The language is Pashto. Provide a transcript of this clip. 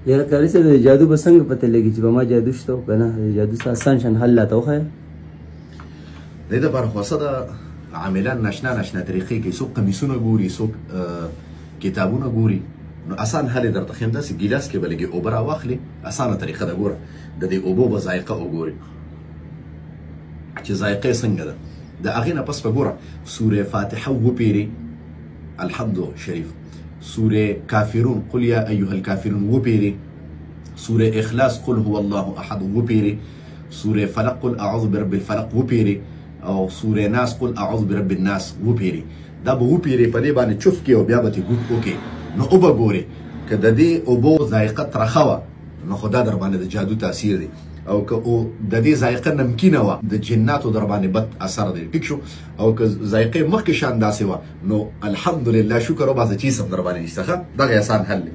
یاره کاری څه د جادو به څنګه پته لګي چې به ما جادو شته او که نه د جادو څه آسان شان حل راته وښیه. د دې دپاره خو څه ده عاملان ناشنا طریقې کوي، څوک قمیصونه ګوري، څوک کتابونه ګوري. نو آسان حل یې درته ښیم، داسې ګیلاس کې به لږې اوبه راواخلې، اسانه طریقه ده. ګوره د دې اوبو به ذایقه وګوري چې ذایقه یې څنګه ده. د هغې نه پس به ګوره سورې فاتحه وپېرې، الحمد شریف، سورې کافرون قل یا ایها الکافرون وپېرې، سورې اخلاص قل هو الله احد وپېرې، سورې فلق قل اعوذ برب الفلق وپېرې، او سورې ناس قل اعوذ برب الناس وپېرې. دا به وپېرې، په دې باندې چوف کړې او بیا به ترې ګوټ وکړې. نو وبه ګورې که د دې اوبو ذایقه ترخه وه نو خو دا در باندې د جادو تاثیر دی، او که د دې ذایقه نمکینه وه د جناتو در باندې بد اثر دی. ټیک شو. او که ذایقه مخکې شان داسې وه نو الحمدلله شکر وباسه چې هېڅ هم در باندې نشته. ښه، دغه اسان حل دی.